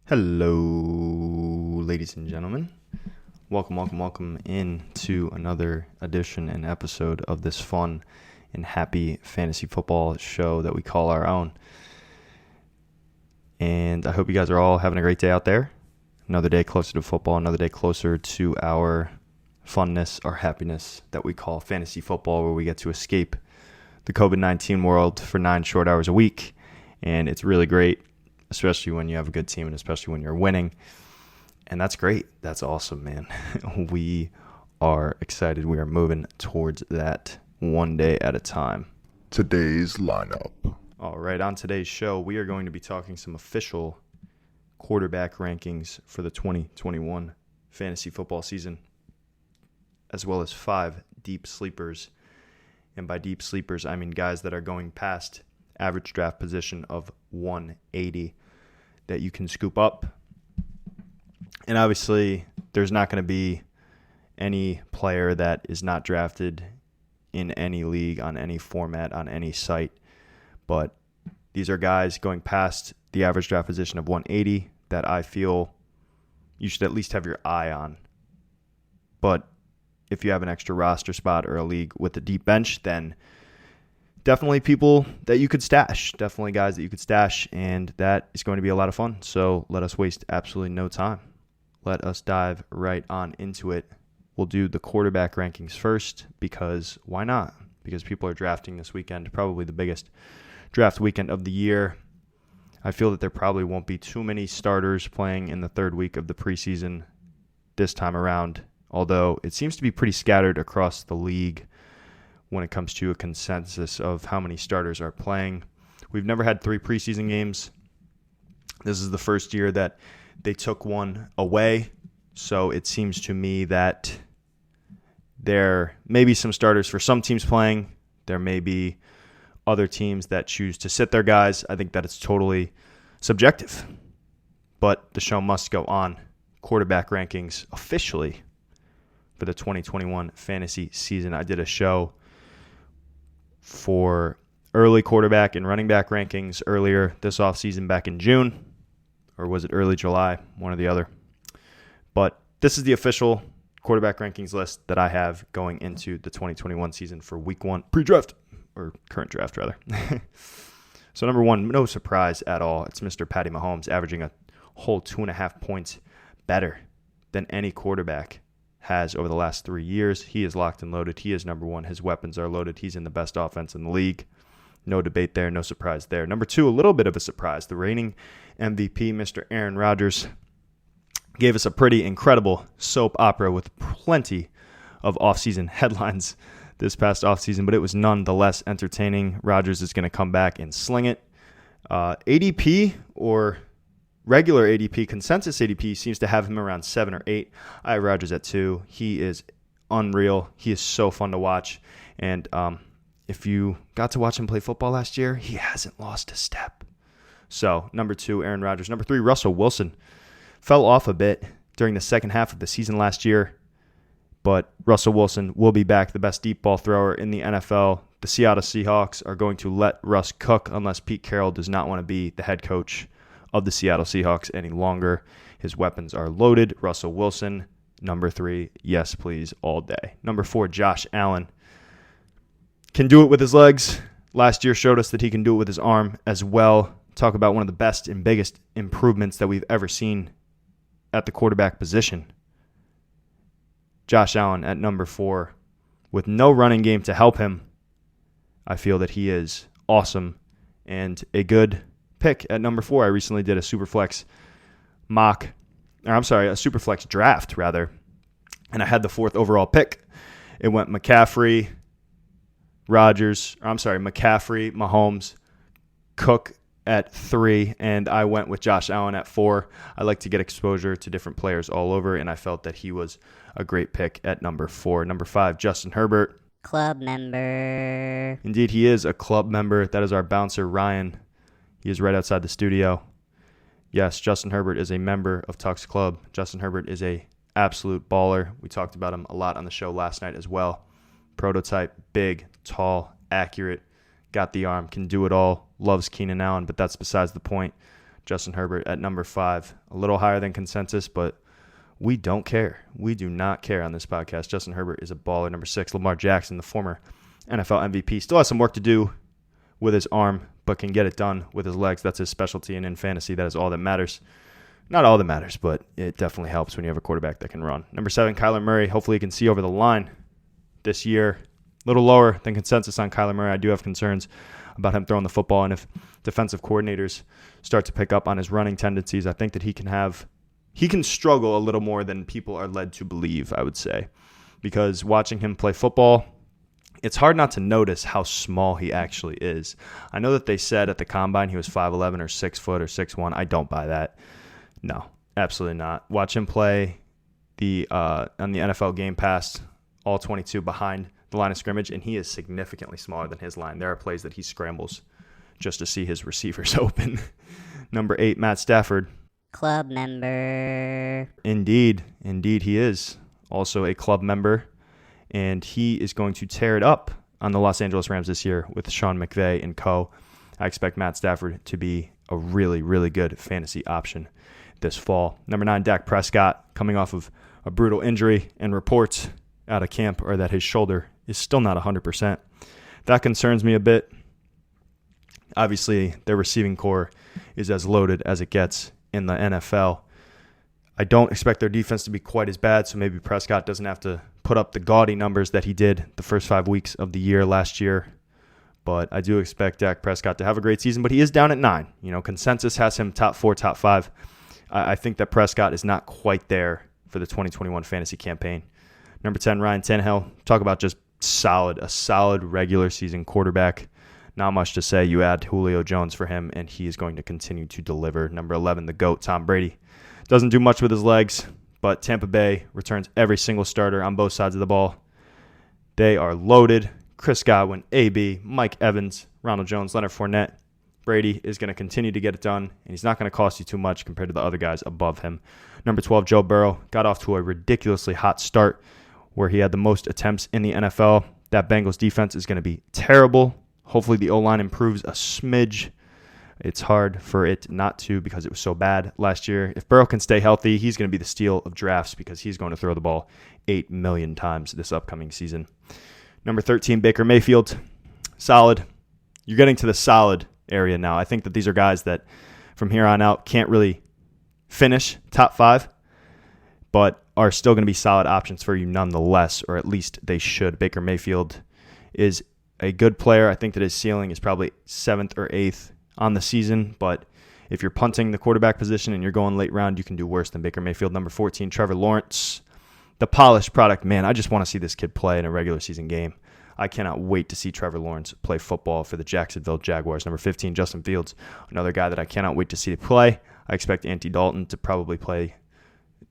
Hello, ladies and gentlemen. Welcome in to another edition and episode of this fun and happy fantasy football show that we call our own. And I hope you guys are all having a great day out there. Another day closer to football, another day closer to our funness, our happiness that we call fantasy football, where we get to escape the COVID-19 world for 9 short hours a week. And it's really great, especially when you have a good team and especially when you're winning. And that's great. That's awesome, man. We are excited. We are moving towards that one day at a time. Today's lineup. All right, on today's show, we are going to be talking some official quarterback rankings for the 2021 fantasy football season, as well as 5 deep sleepers. And by deep sleepers, I mean guys that are going past average draft position of 180 that you can scoop up. And obviously, there's not going to be any player that is not drafted in any league, on any format, on any site. But these are guys going past the average draft position of 180 that I feel you should at least have your eye on. But if you have an extra roster spot or a league with a deep bench, then definitely people that you could stash. Definitely guys that you could stash, and that is going to be a lot of fun. So let us waste absolutely no time. Let us dive right on into it. We'll do the quarterback rankings first, because why not? Because people are drafting this weekend, probably the biggest draft weekend of the year. I feel that there probably won't be too many starters playing in the third week of the preseason this time around, although it seems to be pretty scattered across the league when it comes to a consensus of how many starters are playing. We've never had 3 preseason games. This is the first year that they took one away, so it seems to me that there may be some starters for some teams playing. There may be other teams that choose to sit their guys. I think that it's totally subjective, but the show must go on. Quarterback rankings officially for the 2021 fantasy season. I did a show for early quarterback and running back rankings earlier this offseason back in June, or was it early July? One or the other. But this is the official quarterback rankings list that I have going into the 2021 season for week 1 pre-draft, or current draft rather. So number 1, no surprise at all. It's Mr. Patty Mahomes, averaging a whole 2.5 points better than any quarterback has over the last 3 years. He is locked and loaded. He is number 1. His weapons are loaded. He's in the best offense in the league. No debate there. No surprise there. Number 2, a little bit of a surprise. The reigning MVP, Mr. Aaron Rodgers, gave us a pretty incredible soap opera with plenty of offseason headlines this past offseason, but it was nonetheless entertaining. Rodgers is going to come back and sling it. ADP, or regular ADP, consensus ADP, seems to have him around 7 or 8. I have Rodgers at 2. He is unreal. He is so fun to watch. And if you got to watch him play football last year, he hasn't lost a step. So, number 2, Aaron Rodgers. Number 3, Russell Wilson. Fell off a bit during the second half of the season last year, but Russell Wilson will be back, the best deep ball thrower in the NFL. The Seattle Seahawks are going to let Russ cook unless Pete Carroll does not want to be the head coach of the Seattle Seahawks any longer. His weapons are loaded. Russell Wilson, number 3, yes please, all day. Number 4, Josh Allen. Can do it with his legs. Last year showed us that he can do it with his arm as well. Talk about one of the best and biggest improvements that we've ever seen at the quarterback position. Josh Allen at number 4. With no running game to help him, I feel that he is awesome and a good pick at number 4. I recently did a Superflex Superflex draft, rather, and I had the 4th overall pick. It went McCaffrey, Mahomes, Cook at 3, and I went with Josh Allen at 4. I like to get exposure to different players all over, and I felt that he was a great pick at number 4. Number 5, Justin Herbert. Club member. Indeed, he is a club member. That is our bouncer, Ryan. He is right outside the studio. Yes, Justin Herbert is a member of Tux Club. Justin Herbert is a absolute baller. We talked about him a lot on the show last night as well. Prototype, big, tall, accurate, got the arm, can do it all, loves Keenan Allen, but that's besides the point. Justin Herbert at number 5. A little higher than consensus, but we don't care. We do not care on this podcast. Justin Herbert is a baller. Number 6, Lamar Jackson, the former NFL MVP. Still has some work to do with his arm, but can get it done with his legs. That's his specialty, and in fantasy, that is all that matters. Not all that matters, but it definitely helps when you have a quarterback that can run. Number 7, Kyla Murray. Hopefully he can see over the line this year. A little lower than consensus on Kyla Murray. I do have concerns about him throwing the football, and if defensive coordinators start to pick up on his running tendencies, I think that he can struggle a little more than people are led to believe, I would say. Because watching him play football, it's hard not to notice how small he actually is. I know that they said at the Combine he was 5'11 or 6 foot or 6'1". I don't buy that. No, absolutely not. Watch him play on the NFL Game Pass, all 22 behind the line of scrimmage, and he is significantly smaller than his line. There are plays that he scrambles just to see his receivers open. Number 8, Matt Stafford. Club member. Indeed he is also a club member, and he is going to tear it up on the Los Angeles Rams this year with Sean McVay and co. I expect Matt Stafford to be a really, really good fantasy option this fall. Number 9, Dak Prescott, coming off of a brutal injury, and reports out of camp are that his shoulder is still not 100%. That concerns me a bit. Obviously, their receiving core is as loaded as it gets in the NFL. I don't expect their defense to be quite as bad, so maybe Prescott doesn't have to put up the gaudy numbers that he did the first 5 weeks of the year last year. But I do expect Dak Prescott to have a great season, but he is down at 9. Consensus has him top 4, top 5. I think that Prescott is not quite there for the 2021 fantasy campaign. Number 10, Ryan Tannehill. Talk about just a solid regular season quarterback. Not much to say. You add Julio Jones for him, and he is going to continue to deliver. Number 11, the GOAT, Tom Brady. Doesn't do much with his legs, but Tampa Bay returns every single starter on both sides of the ball. They are loaded. Chris Godwin, AB, Mike Evans, Ronald Jones, Leonard Fournette. Brady is going to continue to get it done, and he's not going to cost you too much compared to the other guys above him. Number 12, Joe Burrow. Got off to a ridiculously hot start where he had the most attempts in the NFL. That Bengals defense is going to be terrible. Hopefully the O-line improves a smidge. It's hard for it not to because it was so bad last year. If Burrow can stay healthy, he's going to be the steal of drafts because he's going to throw the ball 8 million times this upcoming season. Number 13, Baker Mayfield. Solid. You're getting to the solid area now. I think that these are guys that from here on out can't really finish top 5, but are still going to be solid options for you nonetheless, or at least they should. Baker Mayfield is a good player. I think that his ceiling is probably 7th or 8th on the season, but if you're punting the quarterback position and you're going late round, you can do worse than Baker Mayfield. Number 14, Trevor Lawrence, the polished product. Man, I just want to see this kid play in a regular season game. I cannot wait to see Trevor Lawrence play football for the Jacksonville Jaguars. Number 15, Justin Fields, another guy that I cannot wait to see play. I expect Andy Dalton to probably play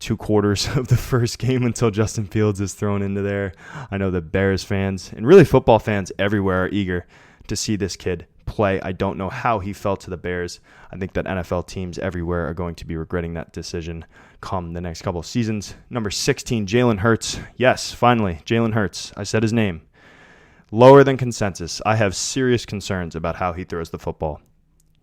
2 quarters of the first game until Justin Fields is thrown into there. I know the Bears fans and really football fans everywhere are eager to see this kid play. I don't know how he fell to the Bears. I think that NFL teams everywhere are going to be regretting that decision come the next couple of seasons. Number 16, Jalen Hurts. Yes, finally, Jalen Hurts. I said his name. Lower than consensus. I have serious concerns about how he throws the football.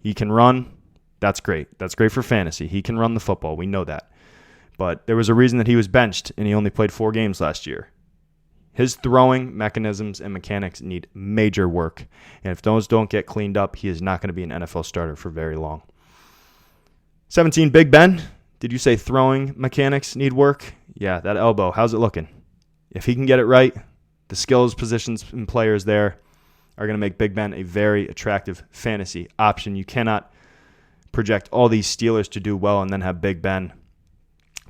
He can run. That's great. That's great for fantasy. He can run the football. We know that. But there was a reason that he was benched and he only played 4 games last year. His throwing mechanisms and mechanics need major work. And if those don't get cleaned up, he is not going to be an NFL starter for very long. 17, Big Ben. Did you say throwing mechanics need work? Yeah, that elbow. How's it looking? If he can get it right, the skills, positions, and players there are going to make Big Ben a very attractive fantasy option. You cannot project all these Steelers to do well and then have Big Ben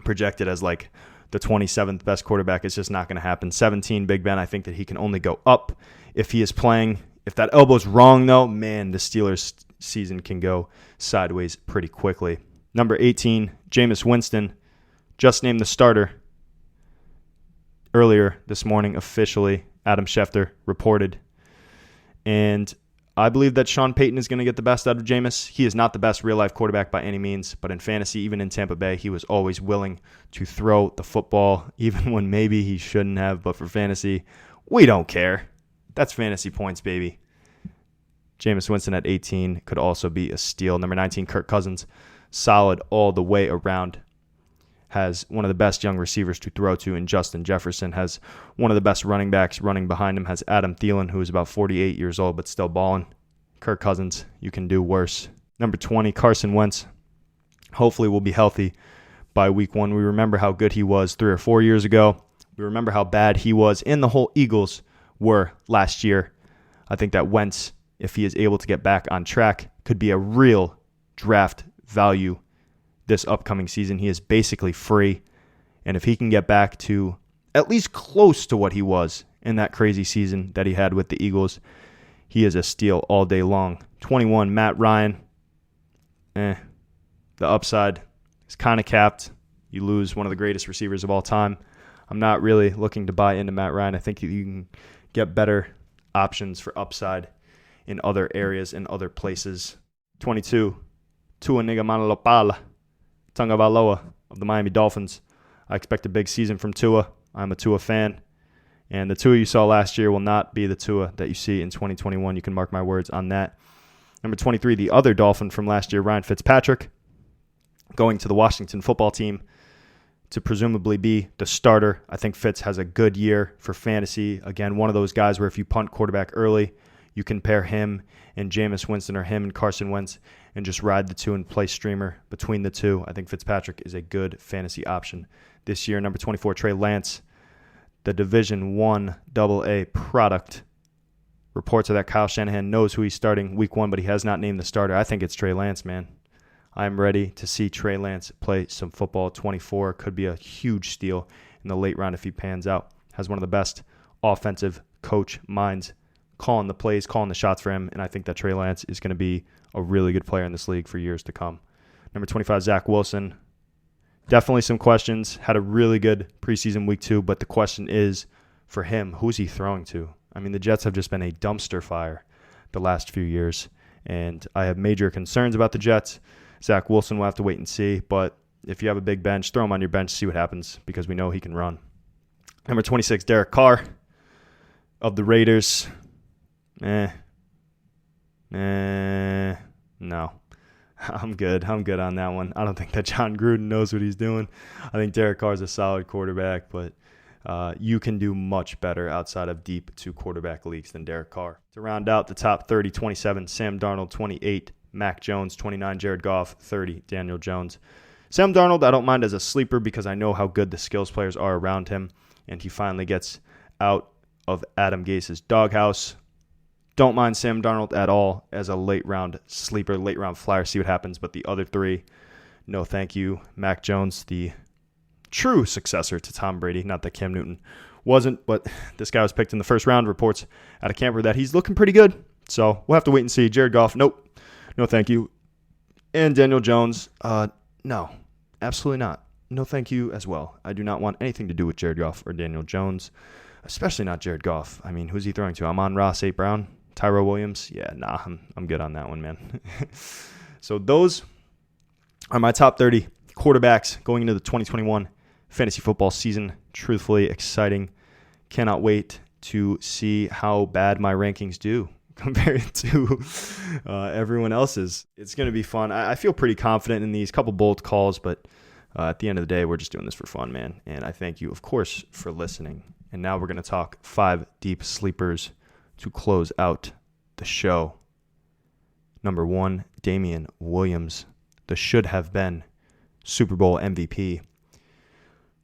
projected as like the 27th best quarterback. It's just not going to happen. 17, Big Ben. I think that he can only go up if he is playing. If that elbow's wrong, though, man, the Steelers' season can go sideways pretty quickly. Number 18, Jameis Winston, just named the starter earlier this morning officially. Adam Schefter reported. And I believe that Sean Payton is going to get the best out of Jameis. He is not the best real-life quarterback by any means, but in fantasy, even in Tampa Bay, he was always willing to throw the football, even when maybe he shouldn't have. But for fantasy, we don't care. That's fantasy points, baby. Jameis Winston at 18 could also be a steal. Number 19, Kirk Cousins, solid all the way around. Has one of the best young receivers to throw to in Justin Jefferson. Has one of the best running backs running behind him. Has Adam Thielen, who is about 48 years old but still balling. Kirk Cousins, you can do worse. Number 20, Carson Wentz. Hopefully will be healthy by week 1. We remember how good he was 3 or 4 years ago. We remember how bad he was and the whole Eagles were last year. I think that Wentz, if he is able to get back on track, could be a real draft value this upcoming season. He is basically free. And if he can get back to at least close to what he was in that crazy season that he had with the Eagles, he is a steal all day long. 21, Matt Ryan. The upside is kind of capped. You lose one of the greatest receivers of all time. I'm not really looking to buy into Matt Ryan. I think you can get better options for upside in other areas, in other places. 22, Tua Tagovailoa of the Miami Dolphins. I expect a big season from Tua. I'm a Tua fan. And the Tua you saw last year will not be the Tua that you see in 2021. You can mark my words on that. Number 23, the other Dolphin from last year, Ryan Fitzpatrick, going to the Washington football team to presumably be the starter. I think Fitz has a good year for fantasy. Again, one of those guys where if you punt quarterback early, you can pair him and Jameis Winston or him and Carson Wentz and just ride the two and play streamer between the two. I think Fitzpatrick is a good fantasy option this year. Number 24, Trey Lance, the Division I AA product. Reports are that Kyle Shanahan knows who he's starting week 1, but he has not named the starter. I think it's Trey Lance, man. I'm ready to see Trey Lance play some football. 24 could be a huge steal in the late round if he pans out. Has one of the best offensive coach minds calling the plays, calling the shots for him, and I think that Trey Lance is going to be a really good player in this league for years to come. Number 25, Zach Wilson. Definitely some questions. Had a really good preseason week 2, but the question is for him, who's he throwing to? I mean, the Jets have just been a dumpster fire the last few years, and I have major concerns about the Jets. Zach Wilson will have to wait and see, but if you have a big bench, throw him on your bench, see what happens, because we know he can run. Number 26, Derek Carr of the Raiders. No. I'm good on that one. I don't think that John Gruden knows what he's doing. I think Derek Carr is a solid quarterback, but you can do much better outside of deep 2 quarterback leagues than Derek Carr. To round out the top 30, 27, Sam Darnold, 28, Mac Jones, 29, Jared Goff, 30, Daniel Jones. Sam Darnold, I don't mind as a sleeper because I know how good the skills players are around him, and he finally gets out of Adam Gase's doghouse. Don't mind Sam Darnold at all as a late-round sleeper, late-round flyer, see what happens. But the other 3, no thank you. Mac Jones, the true successor to Tom Brady. Not that Cam Newton wasn't, but this guy was picked in the first round. Reports out of camper that he's looking pretty good. So we'll have to wait and see. Jared Goff, nope. No thank you. And Daniel Jones, no, absolutely not. No thank you as well. I do not want anything to do with Jared Goff or Daniel Jones, especially not Jared Goff. I mean, who's he throwing to? Amon-Ra St. Brown? Tyrell Williams? Yeah, nah, I'm good on that one, man. So those are my top 30 quarterbacks going into the 2021 fantasy football season. Truthfully exciting. Cannot wait to see how bad my rankings do compared to everyone else's. It's going to be fun. I feel pretty confident in these couple bold calls, but at the end of the day, we're just doing this for fun, man. And I thank you, of course, for listening. And now we're going to talk 5 deep sleepers to close out the show. Number 1, Damien Williams, the should-have-been Super Bowl MVP.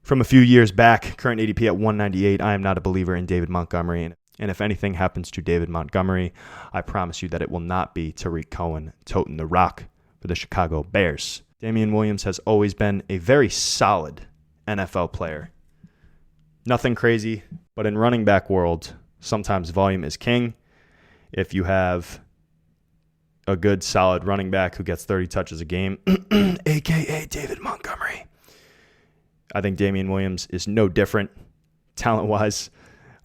From a few years back, current ADP at 198, I am not a believer in David Montgomery. And if anything happens to David Montgomery, I promise you that it will not be Tariq Cohen toting the rock for the Chicago Bears. Damien Williams has always been a very solid NFL player. Nothing crazy, but in running back world, sometimes volume is king. If you have a good, solid running back who gets 30 touches a game, a.k.a. David Montgomery, I think Damien Williams is no different talent-wise.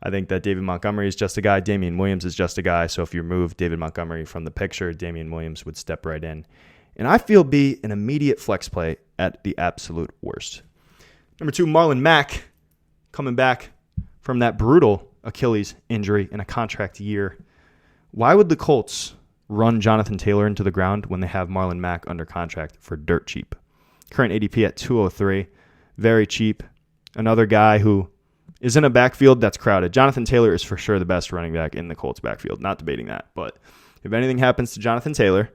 I think that David Montgomery is just a guy. Damien Williams is just a guy. So if you remove David Montgomery from the picture, Damien Williams would step right in. And I feel be an immediate flex play at the absolute worst. Number 2, Marlon Mack, coming back from that brutal Achilles injury in a contract year. Why would the Colts run Jonathan Taylor into the ground when they have Marlon Mack under contract for dirt cheap. Current ADP at 203, very cheap. Another guy who is in a backfield that's crowded. Jonathan Taylor is for sure the best running back in the Colts backfield. Not debating that. But if anything happens to Jonathan Taylor,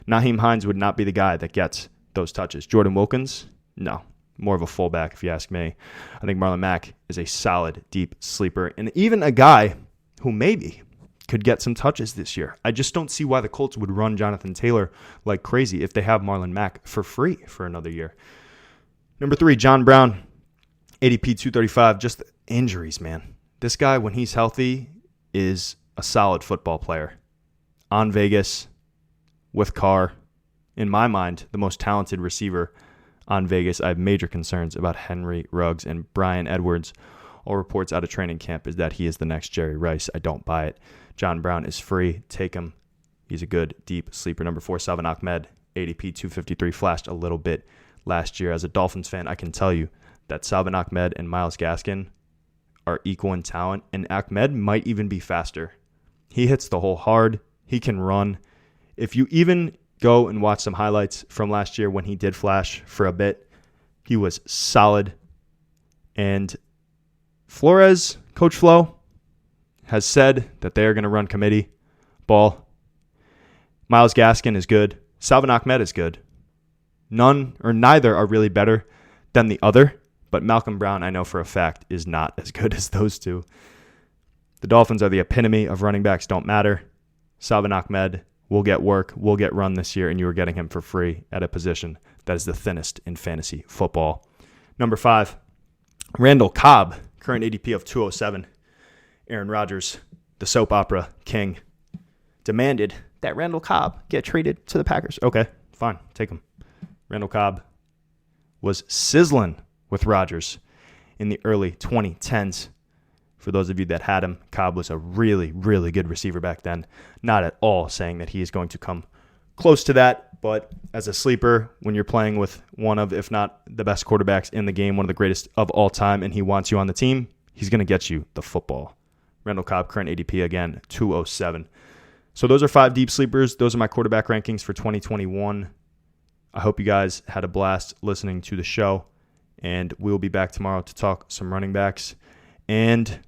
Nyheim Hines would not be the guy that gets those touches. Jordan Wilkins, no. More of a fullback, if you ask me. I think Marlon Mack is a solid, deep sleeper. And even a guy who maybe could get some touches this year. I just don't see why the Colts would run Jonathan Taylor like crazy if they have Marlon Mack for free for another year. Number 3, John Brown, ADP 235. Just injuries, man. This guy, when he's healthy, is a solid football player. On Vegas with Carr. In my mind, the most talented receiver on Vegas. I have major concerns about Henry Ruggs and Brian Edwards. All reports out of training camp is that he is the next Jerry Rice. I don't buy it. John Brown is free. Take him. He's a good, deep sleeper. Number 4, Salvon Ahmed, ADP 253, flashed a little bit last year. As a Dolphins fan, I can tell you that Salvon Ahmed and Myles Gaskin are equal in talent, and Ahmed might even be faster. He hits the hole hard. He can run. If you even go and watch some highlights from last year when he did flash for a bit, he was solid. And Flores, Coach Flo, has said that they are going to run committee ball. Myles Gaskin is good. Salvon Ahmed is good. None or neither are really better than the other, but Malcolm Brown, I know for a fact, is not as good as those two. The Dolphins are the epitome of running backs don't matter. Salvon Ahmed will get work, will get run this year, and you are getting him for free at a position that is the thinnest in fantasy football. Number 5, Randall Cobb, current ADP of 207. Aaron Rodgers, the soap opera king, demanded that Randall Cobb get traded to the Packers. Okay, fine, take him. Randall Cobb was sizzling with Rodgers in the early 2010s. For those of you that had him, Cobb was a really, really good receiver back then. Not at all saying that he is going to come close to that, but as a sleeper, when you're playing with one of, if not the best quarterbacks in the game, one of the greatest of all time, and he wants you on the team, he's going to get you the football. Randall Cobb, current ADP, again, 207. So those are 5 deep sleepers. Those are my quarterback rankings for 2021. I hope you guys had a blast listening to the show, and we'll be back tomorrow to talk some running backs and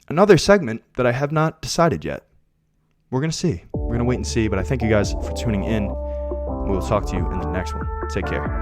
another segment that I have not decided yet. We're going to see. We're going to wait and see, but I thank you guys for tuning in. We will talk to you in the next one. Take care.